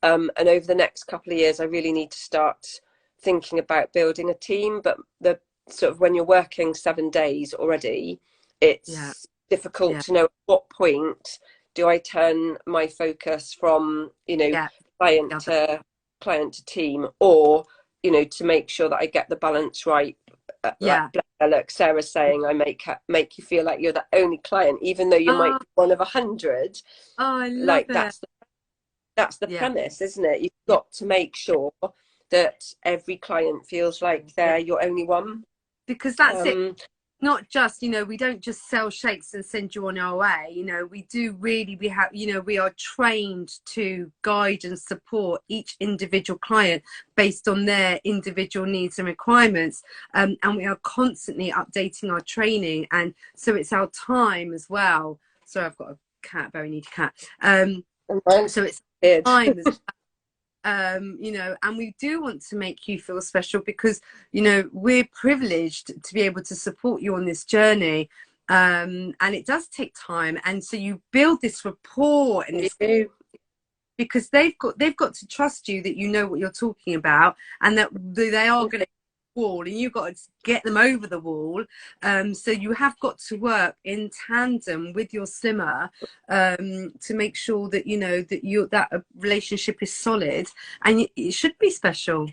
And over the next couple of years, I really need to start thinking about building a team. But the sort of, when you're working 7 days already, it's difficult to know at what point do I turn my focus from, you know, client to team, or, you know, to make sure that I get the balance right. Like Sarah's saying, I make you feel like you're the only client, even though you might be one of 100. Oh, I love like it. That's the premise, isn't it? You've got to make sure that every client feels like they're your only one. Because that's it. Not just, you know, we don't just sell shakes and send you on our way. You know, we have, you know, we are trained to guide and support each individual client based on their individual needs and requirements. And we are constantly updating our training. And so it's our time as well. So I've got a cat, very needy cat. So it's time as you know, and we do want to make you feel special, because, you know, we're privileged to be able to support you on this journey, and it does take time. And so you build this rapport, and because they've got to trust you that you know what you're talking about, and that they are going to wall and you've got to get them over the wall. So you have got to work in tandem with your slimmer to make sure that you know that that relationship is solid, and it should be special.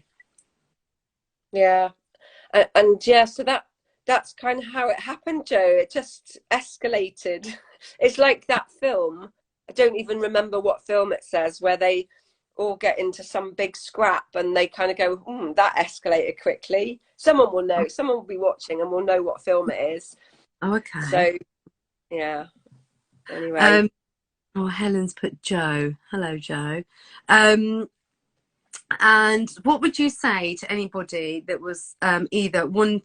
Yeah. And yeah, so that's kind of how it happened, Joe. It just escalated. It's like that film. I don't even remember what film it says, where they all get into some big scrap and they kind of go, that escalated quickly. Someone will know. Someone will be watching and will know what film it is. Oh, okay. So yeah. Anyway. Oh, Helen's put Joe. Hello, Joe. And what would you say to anybody that was either was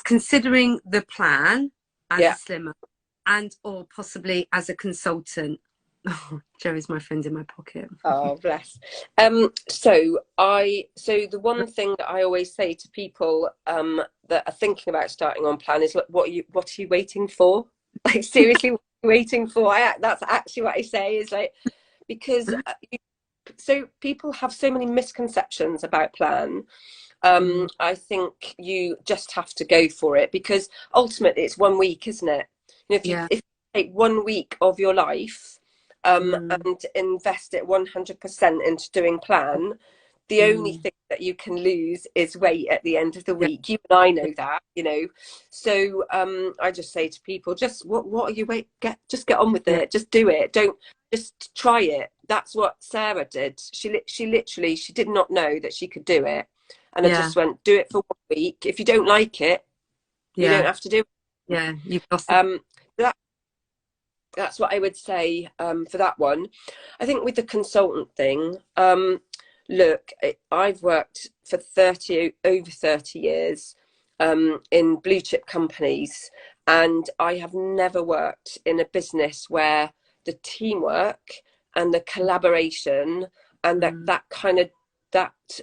considering the plan as a slimmer and or possibly as a consultant? Oh, Joe is my friend in my pocket. Oh, bless. So the one thing that I always say to people that are thinking about starting on plan is, look, what are you waiting for? Like, seriously, what are you waiting for? That's actually what I say, is like, because so people have so many misconceptions about plan. I think you just have to go for it, because ultimately it's 1 week, isn't it? You know, if you take 1 week of your life and invest it 100% into doing plan, the only thing that you can lose is weight at the end of the week. You and I know that, you know. So I just say to people, just what are you just get on with it. Just do it. Don't just try it. That's what Sarah did. She literally, she did not know that she could do it. And I just went, do it for 1 week. If you don't like it, you don't have to do it. Yeah, you've lost it. That's what I would say for that one. I think with the consultant thing, look, I've worked for over 30 years in blue chip companies, and I have never worked in a business where the teamwork and the collaboration and that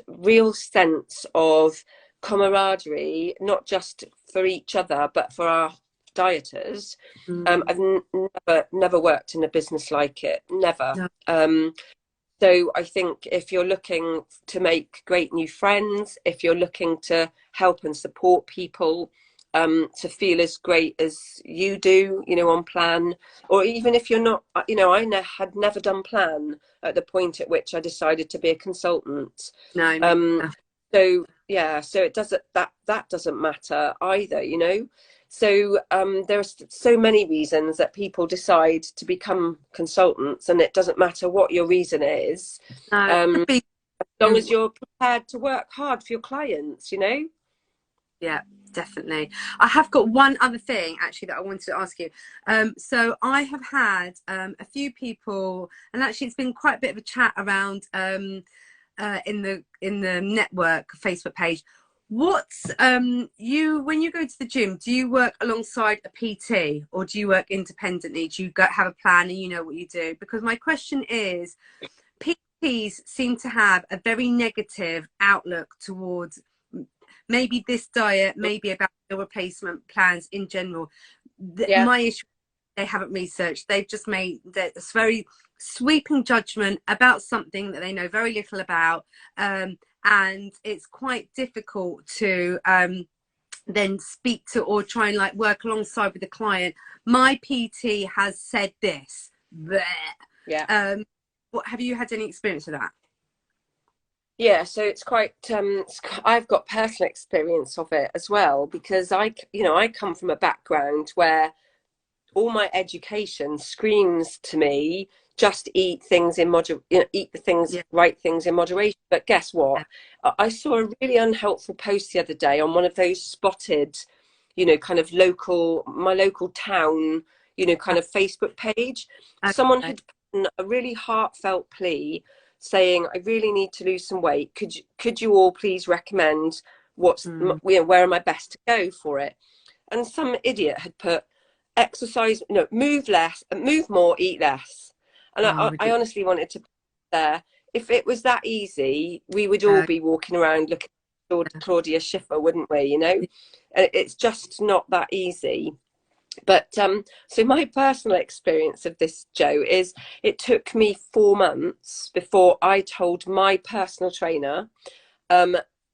real sense of camaraderie, not just for each other but for our dieters. I've never worked in a business like it, never. So I think if you're looking to make great new friends, if you're looking to help and support people to feel as great as you do, you know, on plan, or even if you're not, you know, I had never done plan at the point at which I decided to be a consultant. So yeah, so it doesn't, that doesn't matter either, you know. So there are so many reasons that people decide to become consultants, and it doesn't matter what your reason is, as long as you're prepared to work hard for your clients, you know. Yeah, definitely. I have got one other thing actually that I wanted to ask you. So I have had a few people, and actually it's been quite a bit of a chat around in the network Facebook page. What's when you go to the gym, do you work alongside a PT or do you work independently? Do you have a plan and you know what you do? Because my question is, PTs seem to have a very negative outlook towards maybe this diet, maybe about the replacement plans in general. My issue, they haven't researched. They've just made this very sweeping judgment about something that they know very little about. And it's quite difficult to then speak to or try and like work alongside with the client. My PT has said this. Bleh. What have you had any experience of that? Yeah, so it's quite I've got personal experience of it as well, because I come from a background where all my education screams to me, just eat things in eat the things, right things in moderation. But guess what? I saw a really unhelpful post the other day on one of those spotted, you know, kind of my local town, you know, kind of Facebook page. Someone had put a really heartfelt plea saying, I really need to lose some weight. Could you all please recommend where am I best to go for it? And some idiot had put exercise, no, move less, move more, eat less. And I honestly wanted to put there, if it was that easy, we would all be walking around looking at Claudia Schiffer, wouldn't we? You know, and it's just not that easy. But so my personal experience of this, Joe, is it took me 4 months before I told my personal trainer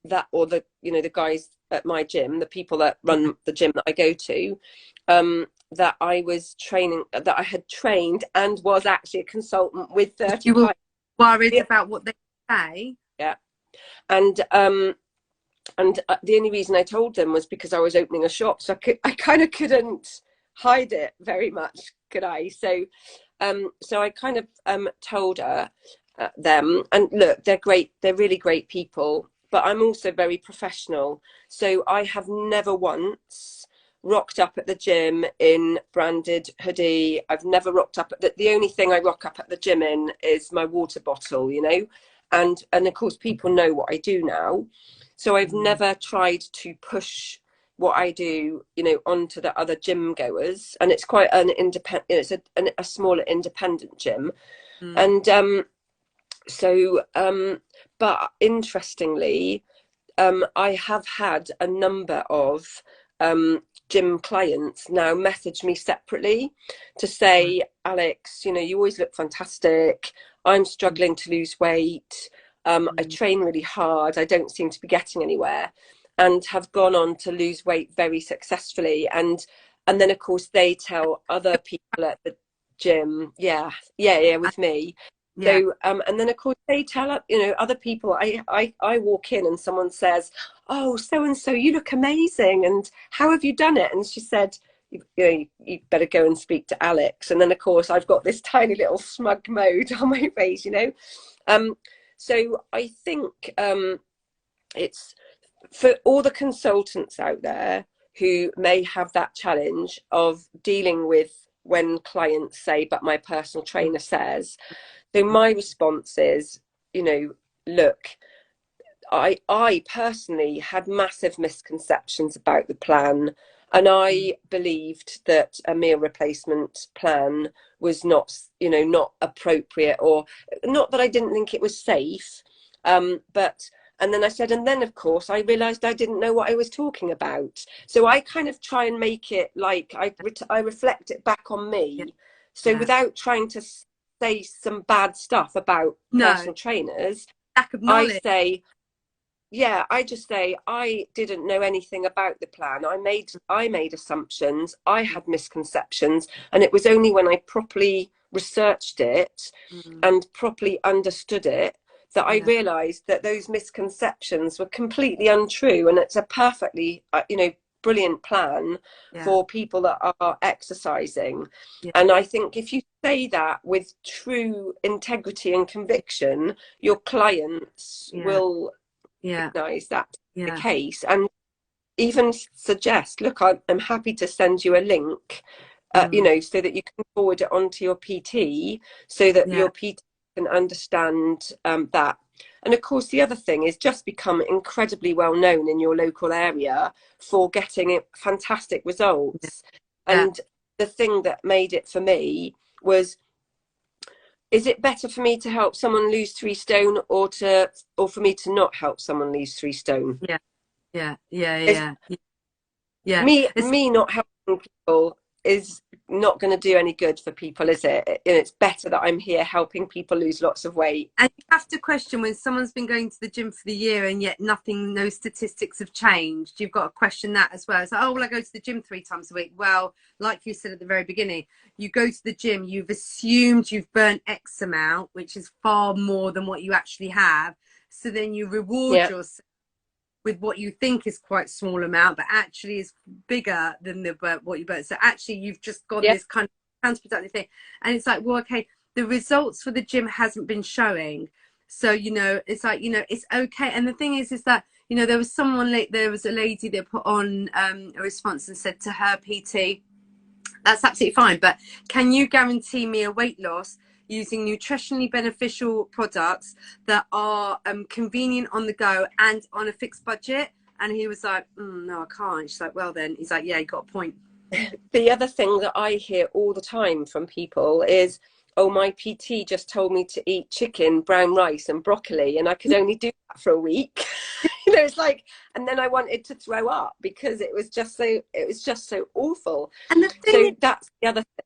that, or the, you know, the guys at my gym, the people that run the gym that I go to, that I was training, that I had trained and was actually a consultant with 30 You were clients. worried Yeah. about what they say. Yeah. And the only reason I told them was because I was opening a shop, so I kind of couldn't hide it very much, could I? So I kind of told her them, and look, they're great, they're really great people, but I'm also very professional. So I have never once rocked up at the gym in branded hoodie. I've never rocked up at the only thing I rock up at the gym in is my water bottle, you know, and of course people know what I do now. So I've never tried to push what I do, you know, onto the other gym goers. And it's quite an independent, it's a smaller independent gym. And but interestingly, I have had a number of gym clients now message me separately to say, Alex, you know, you always look fantastic. I'm struggling to lose weight. I train really hard. I don't seem to be getting anywhere, and have gone on to lose weight very successfully. And then of course they tell other people at the gym, with me. Yeah. So and then of course they tell, you know, other people. I walk in and someone says, oh, so and so, you look amazing, and how have you done it? And she said, you know, you better go and speak to Alex. And then of course I've got this tiny little smug mode on my face, you know. So I think it's for all the consultants out there who may have that challenge of dealing with when clients say, but my personal trainer says. So my response is, you know, look, I personally had massive misconceptions about the plan, and I believed that a meal replacement plan was not, you know, not appropriate, or not that I didn't think it was safe, but and then I said, and then of course I realized I didn't know what I was talking about. So I kind of try and make it like I reflect it back on me. So without trying to say some bad stuff about personal trainers, Lack of knowledge. I just say I didn't know anything about the plan. I made assumptions. I had misconceptions, and it was only when I properly researched it and properly understood it that I realized that those misconceptions were completely untrue, and it's a perfectly you know, brilliant plan for people that are exercising. And I think if you say that with true integrity and conviction, your clients will recognize that's the case, and even suggest, look, I'm happy to send you a link, you know, so that you can forward it on to your PT, so that your PT can understand that. And of course the other thing is just become incredibly well known in your local area for getting fantastic results. And the thing that made it for me was, is it better for me to help someone lose 3 stone, or for me to not help someone lose 3 stone? Me not helping people is not going to do any good for people, is it? And it's better that I'm here helping people lose lots of weight. And you have to question, when someone's been going to the gym for the year and yet no statistics have changed, you've got to question that as well. So, oh, well, I go to the gym 3 times a week. Well, like you said at the very beginning, you go to the gym, you've assumed you've burnt X amount, which is far more than what you actually have. So then you reward yourself with what you think is quite small amount, but actually is bigger than what you burnt. So actually you've just got this kind of counterproductive thing. And it's like, well, okay, the results for the gym hasn't been showing. So, you know, it's like, you know, it's okay. And the thing is that, you know, there was a lady that put on a response and said to her PT, that's absolutely fine, but can you guarantee me a weight loss using nutritionally beneficial products that are convenient on the go and on a fixed budget? And he was like, no, I can't. She's like, well then. He's like, yeah, you got a point. The other thing that I hear all the time from people is, oh, my PT just told me to eat chicken, brown rice and broccoli, and I could only do that for a week. You know, it's like, and then I wanted to throw up because it was just so awful. And the thing that's the other thing.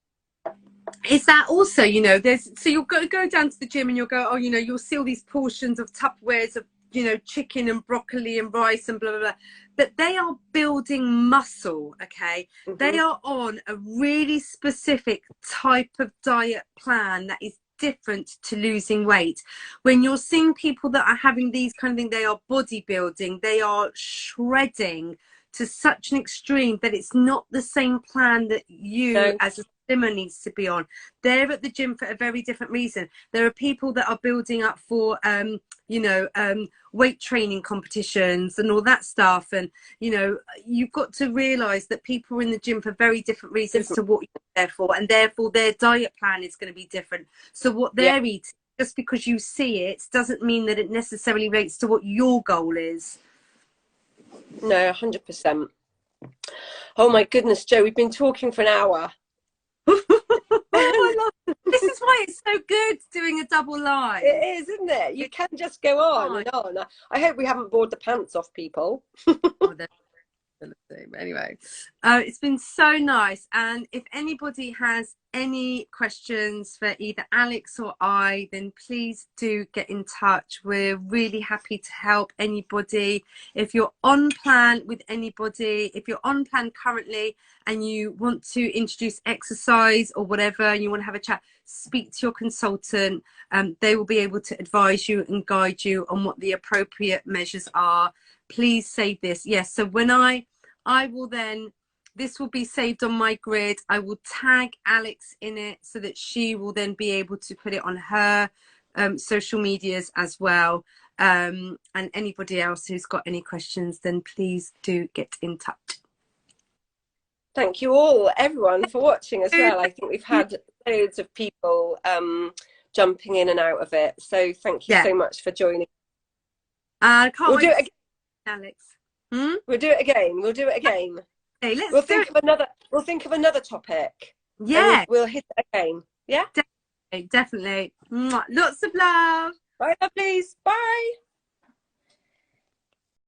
Is that also, you know, so you'll go down to the gym and you'll go, oh, you know, you'll see all these portions of Tupperwares of you know, chicken and broccoli and rice and blah blah blah, that they are building muscle. Okay, they are on a really specific type of diet plan that is different to losing weight. When you're seeing people that are having these kind of things, they are bodybuilding, they are shredding to such an extreme that it's not the same plan that you as a swimmer needs to be on. They're at the gym for a very different reason. There are people that are building up for you know, weight training competitions and all that stuff, and you know, you've got to realize that people are in the gym for very different reasons to what you're there for, and therefore their diet plan is going to be different. So what they're eating, just because you see it, doesn't mean that it necessarily relates to what your goal is. No, 100%. Oh my goodness, Jo, we've been talking for an hour. Oh, this is why it's so good doing a double live. It is, isn't it? You can just go on and on. I hope we haven't bored the pants off people. Oh, anyway, it's been so nice, and if anybody has any questions for either Alex or I, then please do get in touch. We're really happy to help anybody. If you're on plan with anybody, if you're on plan currently and you want to introduce exercise or whatever, and you want to have a chat, speak to your consultant. They will be able to advise you and guide you on what the appropriate measures are. Please save this. Yes, so when I will then, this will be saved on my grid. I will tag Alex in it so that she will then be able to put it on her social medias as well. And anybody else who's got any questions, then please do get in touch. Thank you all, everyone, for watching as well. I think we've had loads of people jumping in and out of it. So thank you so much for joining. We'll do it again, Alex. We'll do it again. We'll do it again. Okay, let's we'll think of another topic. Yeah. We'll hit it again. Yeah? Definitely. Lots of love. Bye, lovelies. Bye.